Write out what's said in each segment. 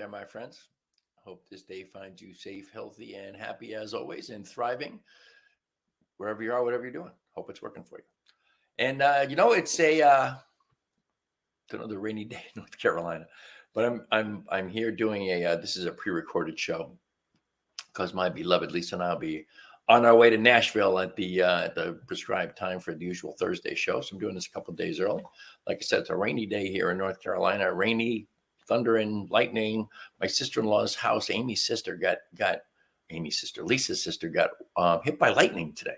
there, my friends. Hope this day finds you safe, healthy, and happy as always, and thriving wherever you are, whatever you're doing. Hope it's working for you. And it's another rainy day in North Carolina, but I'm here doing this is a pre-recorded show because my beloved Lisa and I'll be on our way to Nashville at the prescribed time for the usual Thursday show. So I'm doing this a couple of days early. Like I said, it's a rainy day here in North Carolina. Rainy, thunder and lightning. My sister-in-law's house, Lisa's sister got hit by lightning today.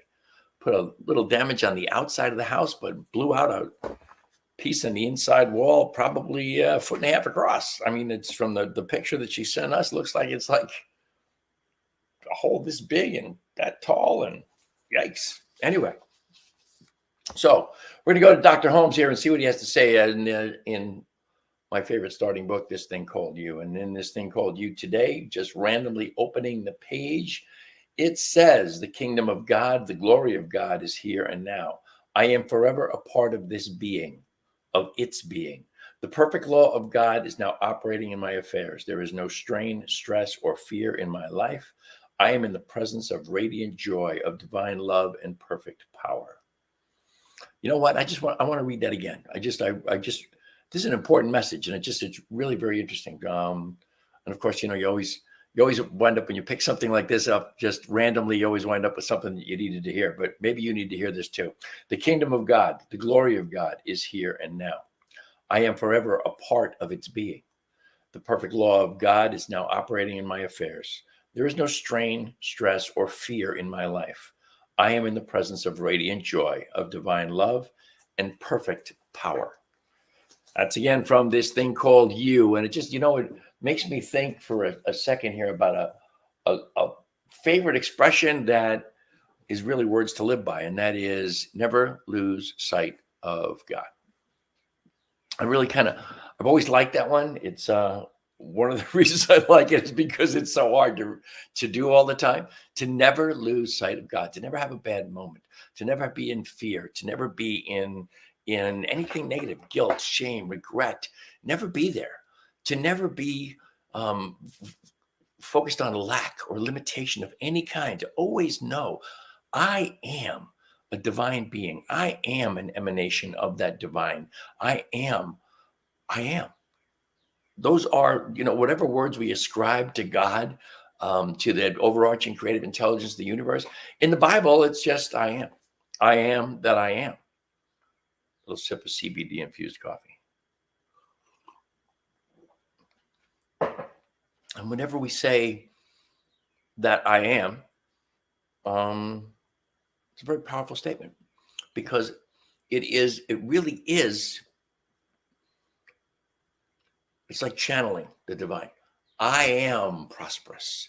Put a little damage on the outside of the house, but blew out a piece in the inside wall, probably a foot and a half across. I mean, it's from the picture that she sent us. Looks like it's like a hole this big and that tall, and yikes. Anyway, so we're going to go to Dr. Holmes here and see what he has to say in my favorite starting book, This Thing Called You. And in This Thing Called You today, just randomly opening the page, it says, the kingdom of God, the glory of God is here and now. I am forever a part of this being, of its being. The perfect law of God is now operating in my affairs. There is no strain, stress, or fear in my life. I am in the presence of radiant joy, of divine love and perfect power. You know what? I want to read that again. This is an important message, and it's really very interesting. And of course, you always wind up when you pick something like this up, just randomly, you always wind up with something that you needed to hear, but maybe you need to hear this too. The kingdom of God, the glory of God is here and now. I am forever a part of its being. The perfect law of God is now operating in my affairs. There is no strain, stress, or fear in my life. I am in the presence of radiant joy, of divine love, and perfect power. That's again from This Thing Called You. And it just, it makes me think for a second here about a favorite expression that is really words to live by, and that is never lose sight of God. I've always liked that one. It's one of the reasons I like it is because it's so hard to do all the time, to never lose sight of God, to never have a bad moment, to never be in fear, to never be in anything negative, guilt, shame, regret, never be there, to never be focused on lack or limitation of any kind, to always know I am a divine being. I am an emanation of that divine. I am. Those are, whatever words we ascribe to God, to the overarching creative intelligence of the universe. In the Bible, it's just I am. I am that I am. A little sip of CBD infused coffee. And whenever we say that I am, it's a very powerful statement, because it really is, it's like channeling the divine. I am prosperous.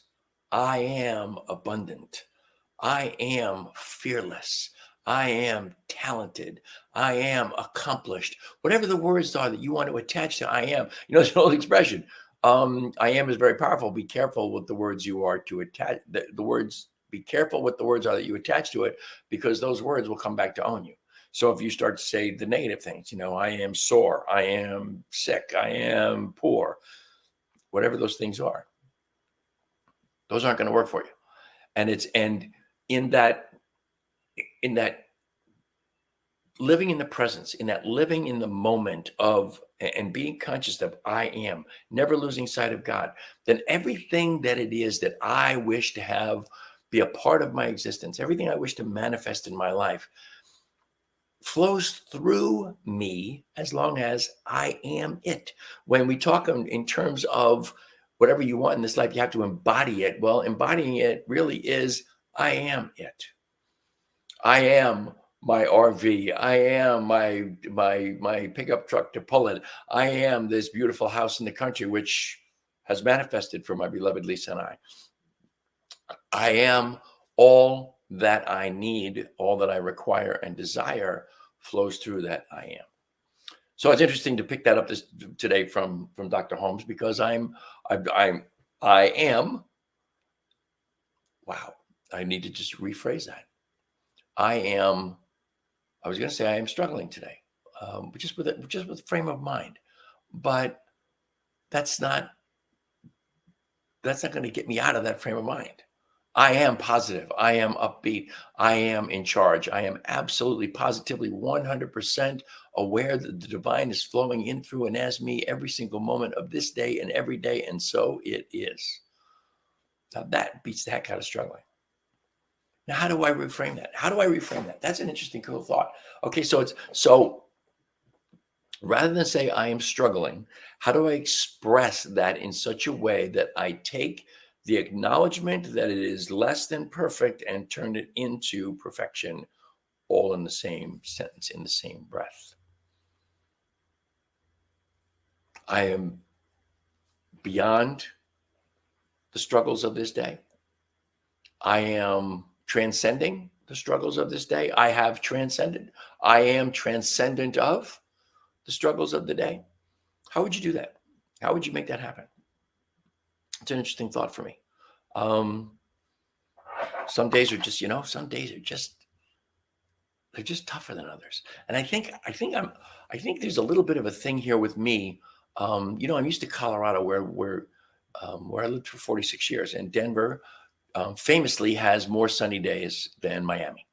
I am abundant. I am fearless. I am talented. I am accomplished. Whatever the words are that you want to attach to I am. It's an old expression. I am is very powerful. Be careful with the words you are to attach. The words, be careful what the words are that you attach to it, because those words will come back to own you. So if you start to say the negative things, I am sore, I am sick, I am poor, whatever those things are, those aren't going to work for you. And in that living in the presence, in that living in the moment of, and being conscious of I am, never losing sight of God, then everything that it is that I wish to have be a part of my existence, everything I wish to manifest in my life, flows through me as long as I am it. When we talk in terms of whatever you want in this life, you have to embody it. Well, embodying it really is I am it. I am my RV. I am my pickup truck to pull it. I am this beautiful house in the country, which has manifested for my beloved Lisa and I. I am all that I need, all that I require and desire flows through that I am. So it's interesting to pick that up today from Dr. Holmes, because I am. Wow, I need to just rephrase that. I was going to say I am struggling today, just with frame of mind, but that's not that's not going to get me out of that frame of mind. I am positive. I am upbeat. I am in charge. I am absolutely, positively, 100% aware that the divine is flowing in through and as me every single moment of this day and every day. And so it is. Now that beats the heck out of struggling. Now, how do I reframe that? How do I reframe that? That's an interesting, cool thought. Okay, so rather than say I am struggling, how do I express that in such a way that I take the acknowledgement that it is less than perfect and turn it into perfection, all in the same sentence, in the same breath? I am beyond the struggles of this day. I am transcending the struggles of this day. I have transcended. I am transcendent of the struggles of the day. How would you do that? How would you make that happen? It's an interesting thought for me. Some days are just, some days are just, they're just tougher than others. And I think there's a little bit of a thing here with me. I'm used to Colorado where I lived for 46 years, and Denver famously has more sunny days than Miami.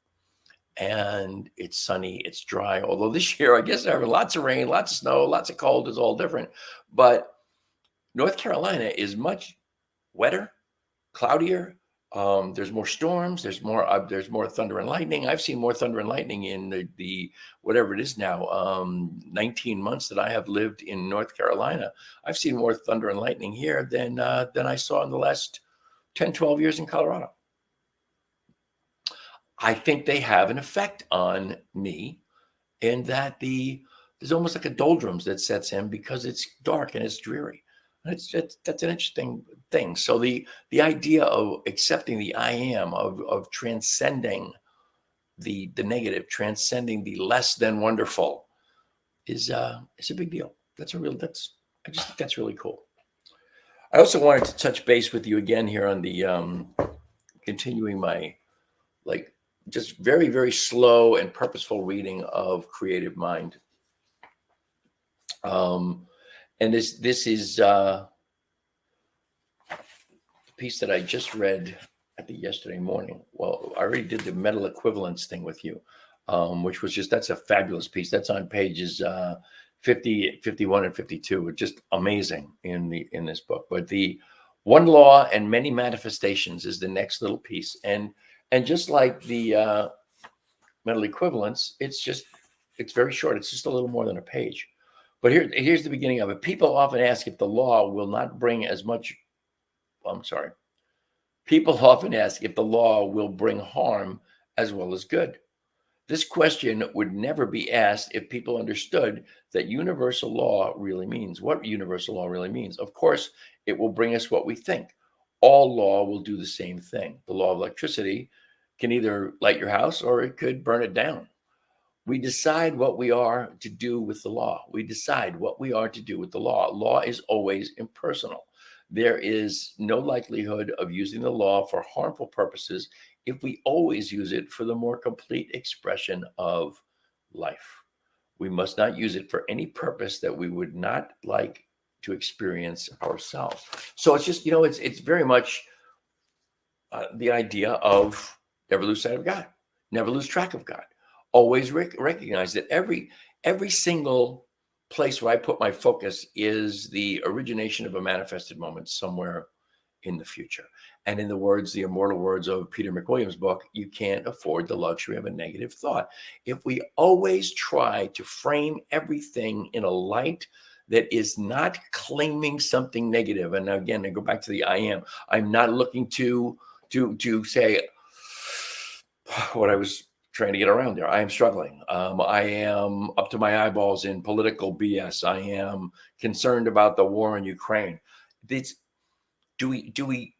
And it's sunny, it's dry. Although this year, I guess there are lots of rain, lots of snow, lots of cold. It's all different. But North Carolina is much wetter, cloudier. There's more storms. There's more thunder and lightning. I've seen more thunder and lightning in the whatever it is now, 19 months that I have lived in North Carolina. I've seen more thunder and lightning here than I saw in the last 10, 12 years in Colorado. I think they have an effect on me in that there's almost like a doldrums that sets in because it's dark and it's dreary. That's an interesting thing. So the idea of accepting the I am, of transcending the negative, transcending the less than wonderful, is a big deal. I just think that's really cool. I also wanted to touch base with you again here on the continuing my just very, very slow and purposeful reading of Creative Mind. And this is the piece that I just read, I think yesterday morning. Well, I already did the metal equivalence thing with you, which was that's a fabulous piece. That's on pages 50, 51, and 52. It's just amazing in this book. But the one law and many manifestations is the next little piece. And just like the metal equivalence, it's very short. It's just a little more than a page. But here's the beginning of it. People often ask if the law will not bring as much. People often ask if the law will bring harm as well as good. This question would never be asked if people understood that universal law really means. What universal law really means? Of course, it will bring us what we think. All law will do the same thing. The law of electricity can either light your house or it could burn it down. We decide what we are to do with the law. We decide what we are to do with the law. Law is always impersonal. There is no likelihood of using the law for harmful purposes if we always use it for the more complete expression of life. We must not use it for any purpose that we would not like to experience ourselves. So it's just, it's very much the idea of never lose sight of God, never lose track of God. Always recognize that every single place where I put my focus is the origination of a manifested moment somewhere in the future. And in the immortal words of Peter McWilliams' book, you can't afford the luxury of a negative thought. If we always try to frame everything in a light that is not claiming something negative, and again, I go back to the I am. I'm not looking to say what I was trying to get around there. I am struggling. I am up to my eyeballs in political BS. I am concerned about the war in Ukraine. Do we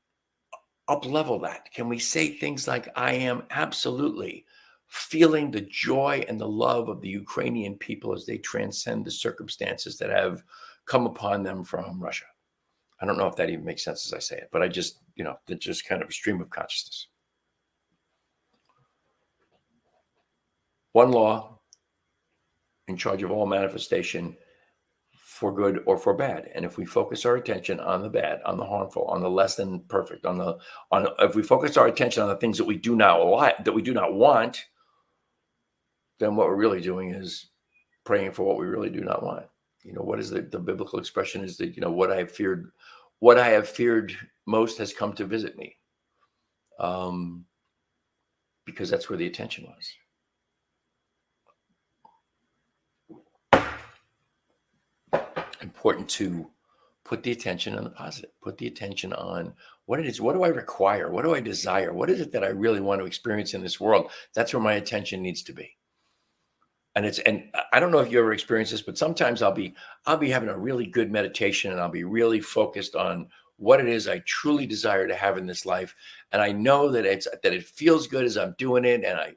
up-level that? Can we say things like, I am absolutely feeling the joy and the love of the Ukrainian people as they transcend the circumstances that have come upon them from Russia? I don't know if that even makes sense as I say it, but I just, that's just kind of a stream of consciousness. One law in charge of all manifestation, for good or for bad. And if we focus our attention on the bad, on the harmful, on the less than perfect, if we focus our attention on the things that we do not like, that we do not want, then what we're really doing is praying for what we really do not want. What is the biblical expression is that, what I have feared most has come to visit me. Because that's where the attention was. Important to put the attention on the positive, put the attention on what it is. What do I require? What do I desire? What is it that I really want to experience in this world? That's where my attention needs to be. And I don't know if you ever experienced this, but sometimes I'll be having a really good meditation and I'll be really focused on what it is I truly desire to have in this life. And I know that it feels good as I'm doing it. And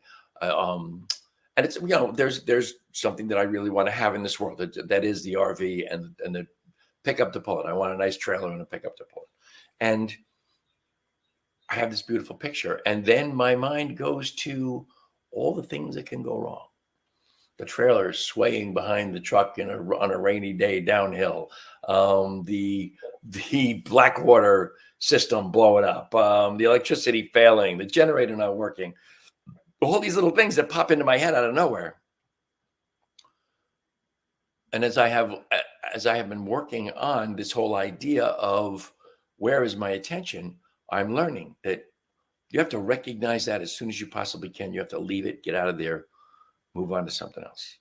and it's, there's something that I really want to have in this world. That is the RV and the pickup to pull it. I want a nice trailer and a pickup to pull it. And I have this beautiful picture. And then my mind goes to all the things that can go wrong. The trailer swaying behind the truck on a rainy day downhill. The black water system blowing up. The electricity failing. The generator not working. All these little things that pop into my head out of nowhere. And as I have been working on this whole idea of where is my attention, I'm learning that you have to recognize that as soon as you possibly can. You have to leave it, get out of there, move on to something else,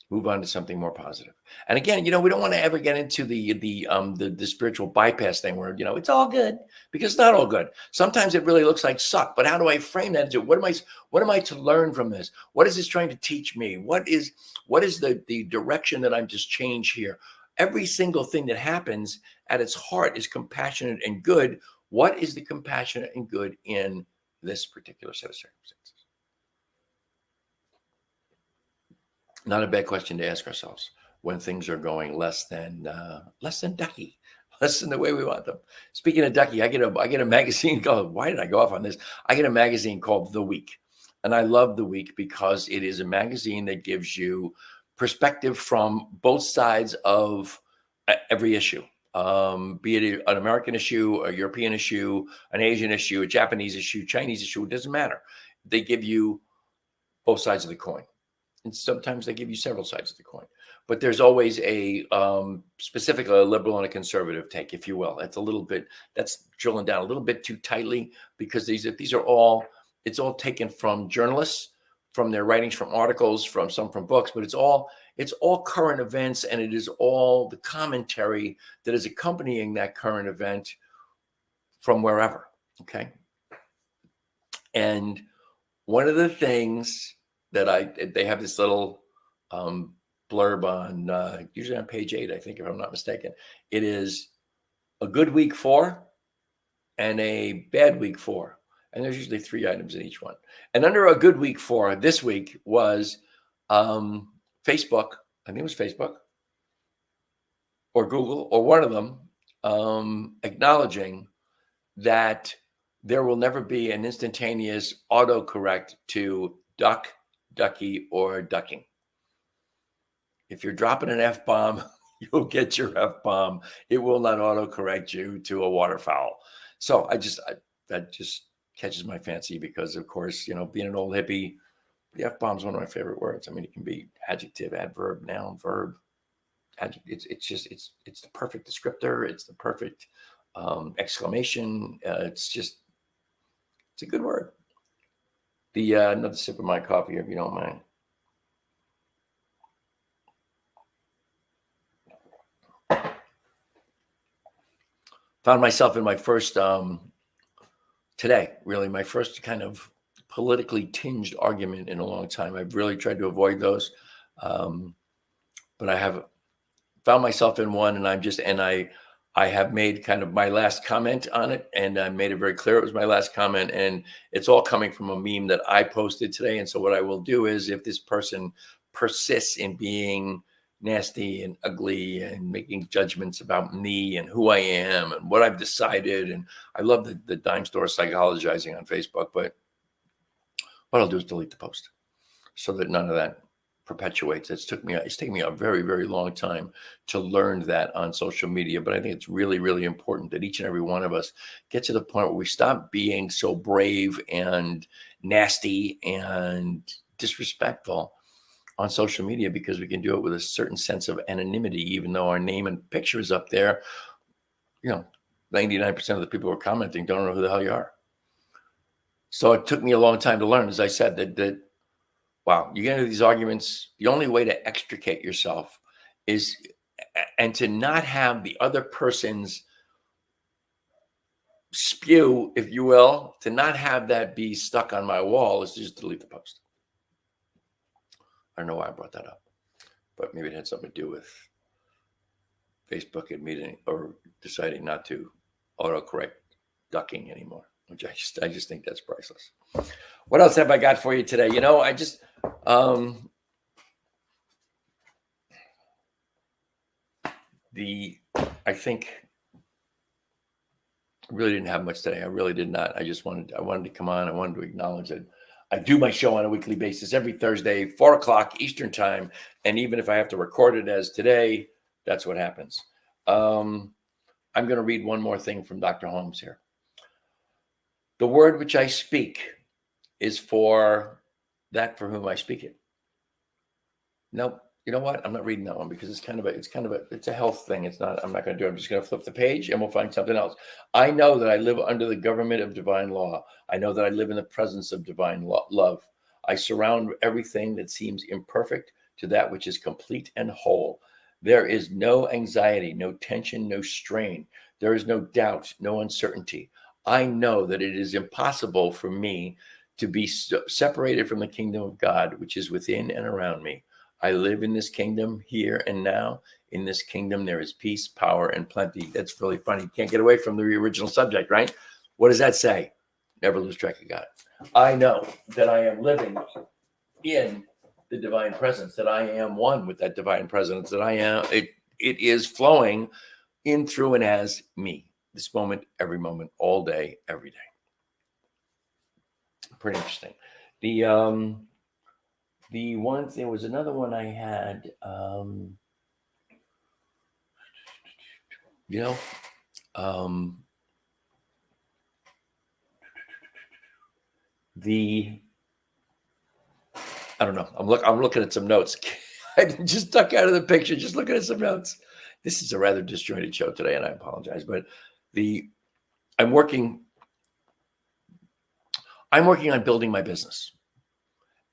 move on to something more positive. And again, we don't want to ever get into the spiritual bypass thing where, it's all good, because it's not all good. Sometimes it really looks like suck, but how do I frame that into what am I to learn from this? What is this trying to teach me? What is the direction that I'm just change here? Every single thing that happens at its heart is compassionate and good. What is the compassionate and good in this particular set of circumstances? Not a bad question to ask ourselves when things are going less than ducky, less than the way we want them. Speaking of ducky, I get a magazine called, why did I go off on this? I get a magazine called The Week. And I love The Week because it is a magazine that gives you perspective from both sides of every issue, be it an American issue, a European issue, an Asian issue, a Japanese issue, Chinese issue, it doesn't matter. They give you both sides of the coin. And sometimes they give you several sides of the coin, but there's always specifically a liberal and a conservative take, if you will. That's drilling down a little bit too tightly, because these are all, it's all taken from journalists, from their writings, from articles, from books, but it's all current events, and it is all the commentary that is accompanying that current event from wherever. Okay. And one of the things that they have this little blurb on, usually on page 8, I think, if I'm not mistaken. It is a good week for and a bad week for. And there's usually 3 items in each one. And under a good week for, this week was Facebook. I think it was Facebook or Google or one of them acknowledging that there will never be an instantaneous autocorrect to duck, ducky, or ducking. If you're dropping an F-bomb, you'll get your F-bomb. It will not autocorrect you to a waterfowl. So that just catches my fancy because, of course, being an old hippie, the F-bomb is one of my favorite words. I mean, it can be adjective, adverb, noun, verb. It's the perfect descriptor. It's the perfect exclamation. It's a good word. Another sip of my coffee, if you don't mind. Found myself in my first, today, really, my first kind of politically tinged argument in a long time. I've really tried to avoid those. But I have found myself in one, and I have made kind of my last comment on it, and I made it very clear it was my last comment, and it's all coming from a meme that I posted today. And so what I will do is, if this person persists in being nasty and ugly and making judgments about me and who I am and what I've decided, and I love the dime store psychologizing on Facebook, but what I'll do is delete the post so that none of that perpetuates. It's taken me a very, very long time to learn that on social media. But I think it's really, really important that each and every one of us get to the point where we stop being so brave and nasty and disrespectful on social media, because we can do it with a certain sense of anonymity, even though our name and picture is up there. 99% of the people who are commenting don't know who the hell you are. So it took me a long time to learn, as I said, that wow, you get into these arguments, the only way to extricate yourself is, and to not have the other person's spew, if you will, to not have that be stuck on my wall, is to just delete the post. I don't know why I brought that up, but maybe it had something to do with Facebook admitting or deciding not to autocorrect ducking anymore, which I just think that's priceless. What else have I got for you today? I just I think I really didn't have much today. I really did not. I wanted to come on. I wanted to acknowledge that I do my show on a weekly basis every Thursday, 4:00 Eastern time. And even if I have to record it as today, that's what happens. I'm going to read one more thing from Dr. Holmes here. The word which I speak is for that for whom I speak it. Nope. You know what? I'm not reading that one because it's a health thing. I'm not going to do it. I'm just going to flip the page and we'll find something else. I know that I live under the government of divine law. I know that I live in the presence of divine love. I surround everything that seems imperfect to that which is complete and whole. There is no anxiety, no tension, no strain. There is no doubt, no uncertainty. I know that it is impossible for me to be separated from the kingdom of God, which is within and around me. I live in this kingdom here and now. In this kingdom, there is peace, power, and plenty. That's really funny. You can't get away from the original subject, right? What does that say? Never lose track of God. I know that I am living in the divine presence, that I am one with that divine presence, that I am, it is flowing in, through, and as me. This moment, every moment, all day, every day. Pretty interesting. The one, there was another one I had, I don't know. I'm looking at some notes. I just stuck out of the picture, just looking at some notes. This is a rather disjointed show today, and I apologize, but I'm working on building my business.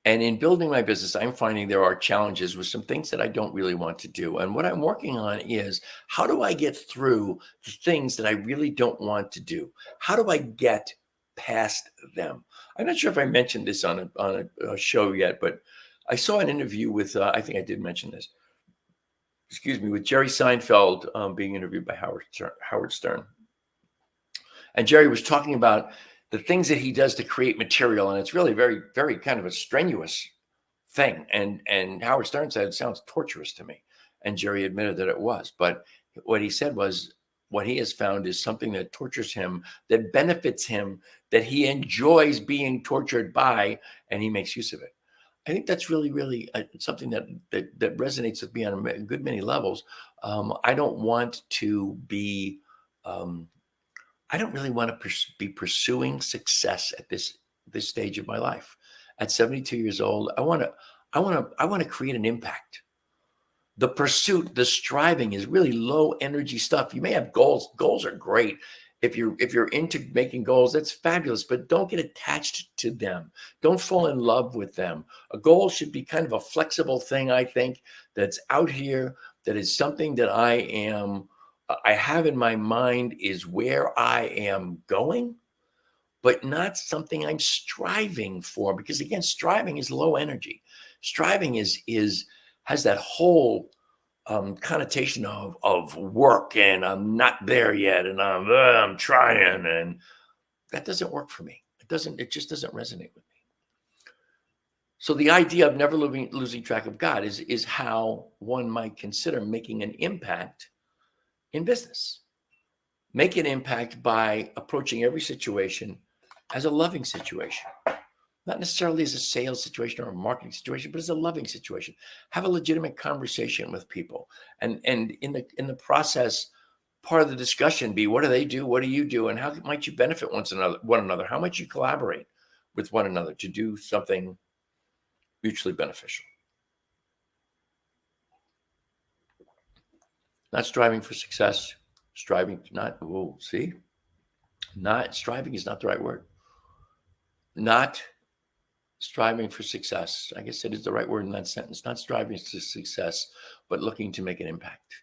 And in building my business, I'm finding there are challenges with some things that I don't really want to do. And what I'm working on is, how do I get through the things that I really don't want to do? How do I get past them? I'm not sure if I mentioned this on a show yet, but I saw an interview with, I think I did mention this, with Jerry Seinfeld being interviewed by Howard Stern. And Jerry was talking about the things that he does to create material. And it's really very, very kind of a strenuous thing. And Howard Stern said, it sounds torturous to me. And Jerry admitted that it was. But what he said was, what he has found is something that tortures him, that benefits him, that he enjoys being tortured by, and he makes use of it. I think that's really, really something that resonates with me on a good many levels. I don't want to be... I don't really want to be pursuing success at this stage of my life. At 72 years old, I want to create an impact. The pursuit, the striving is really low energy stuff. You may have goals. Goals are great. If you're into making goals, that's fabulous, but don't get attached to them. Don't fall in love with them. A goal should be kind of a flexible thing, I think, that's out here, that is something that I have in my mind is where I am going, but not something I'm striving for. Because again, striving is low energy. Striving has that whole connotation of work, and I'm not there yet, and I'm trying, and that doesn't work for me. It just doesn't resonate with me. So the idea of never losing track of God is how one might consider making an impact in business. Make an impact by approaching every situation as a loving situation. not necessarily as a sales situation or a marketing situation, but as a loving situation. Have a legitimate conversation with people, and in the process, part of the discussion be, what do they do, what do you do, and how might you benefit one another? How might you collaborate with one another to do something mutually beneficial? Not striving for success, striving not. Oh, see, not striving is not the right word. Not striving for success, I guess it is the right word in that sentence. Not striving for success, but looking to make an impact.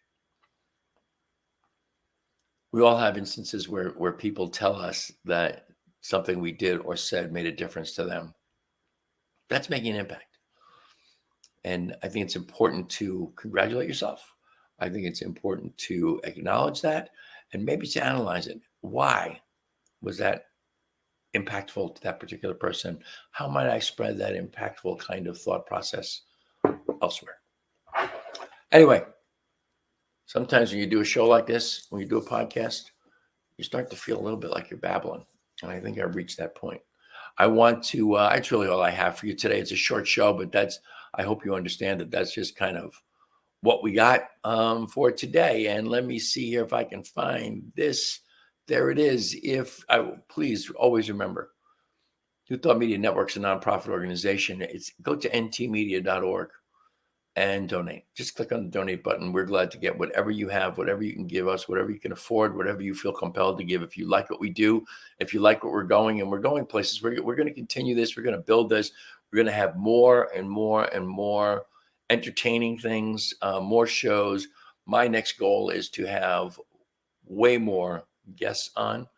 We all have instances where people tell us that something we did or said made a difference to them. That's making an impact. And I think it's important to congratulate yourself. I think it's important to acknowledge that and maybe to analyze it. Why was that impactful to that particular person? How might I spread that impactful kind of thought process elsewhere? Anyway, sometimes when you do a show like this, when you do a podcast, you start to feel a little bit like you're babbling. And I think I've reached that point. I want to, that's really all I have for you today. It's a short show, but I hope you understand that that's just kind of what we got for today. And let me see here if I can find this. There it is. Please always remember, New Thought Media Network's a nonprofit organization. Go to ntmedia.org and donate. Just click on the donate button. We're glad to get whatever you have, whatever you can give us, whatever you can afford, whatever you feel compelled to give. If you like what we do, if you like what we're going, and we're going places, we're going to continue this. We're going to build this. We're going to have more and more and more entertaining things, more shows. My next goal is to have way more guests on.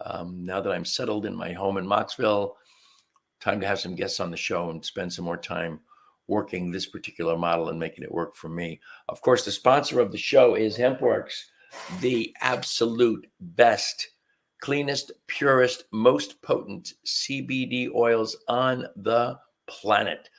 Now that I'm settled in my home in Mocksville, time to have some guests on the show and spend some more time working this particular model and making it work for me. Of course, the sponsor of the show is HempWorks, the absolute best, cleanest, purest, most potent CBD oils on the planet.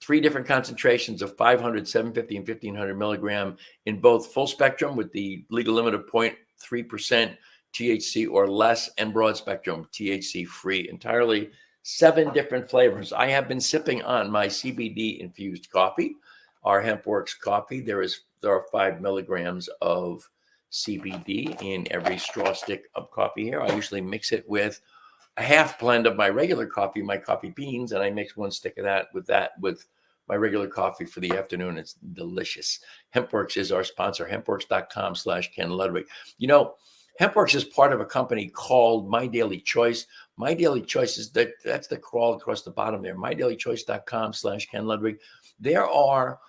3 different concentrations of 500, 750, and 1500 milligram in both full spectrum with the legal limit of 0.3% THC or less, and broad spectrum THC free entirely. 7 different flavors. I have been sipping on my CBD infused coffee, our HempWorks coffee. There are 5 milligrams of CBD in every straw stick of coffee here. I usually mix it with a half blend of my regular coffee, my coffee beans, and I mix 1 stick of that with my regular coffee for the afternoon. It's delicious. HempWorks is our sponsor. HempWorks.com/Ken Ludwig. You know, HempWorks is part of a company called My Daily Choice. My Daily Choice is that's the crawl across the bottom there. MyDailyChoice.com/Ken Ludwig. There are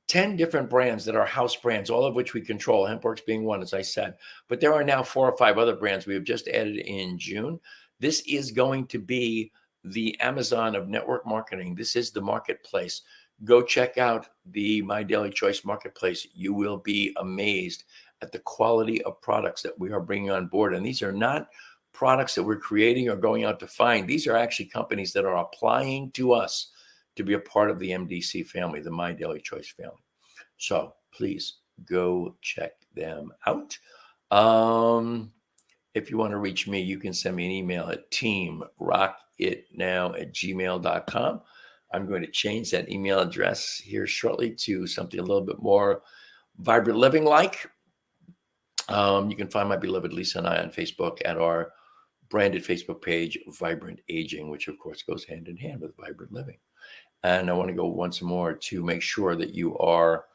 10 different brands that are house brands, all of which we control, HempWorks being one, as I said. But there are now 4 or 5 other brands we have just added in June. This is going to be the Amazon of network marketing. This is the marketplace. Go check out the My Daily Choice marketplace. You will be amazed at the quality of products that we are bringing on board. And these are not products that we're creating or going out to find. These are actually companies that are applying to us to be a part of the MDC family, the My Daily Choice family. So please go check them out. If you want to reach me, you can send me an email at teamrockitnow@gmail.com. I'm going to change that email address here shortly to something a little bit more vibrant living like. You can find my beloved Lisa and I on Facebook at our branded Facebook page, Vibrant Aging, which of course goes hand in hand with Vibrant Living. And I want to go once more to make sure that you are,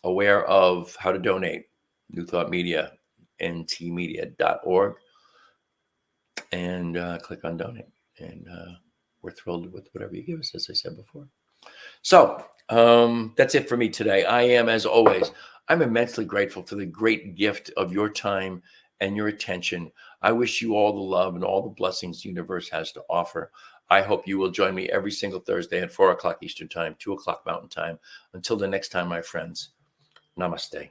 aware of how to donate. New Thought Media, ntmedia.org, and click on donate. And we're thrilled with whatever you give us, as I said before. So that's it for me today. I am, as always, I'm immensely grateful for the great gift of your time and your attention. I wish you all the love and all the blessings the universe has to offer. I hope you will join me every single Thursday at 4 o'clock Eastern Time, 2 o'clock Mountain Time. Until the next time, my friends, namaste.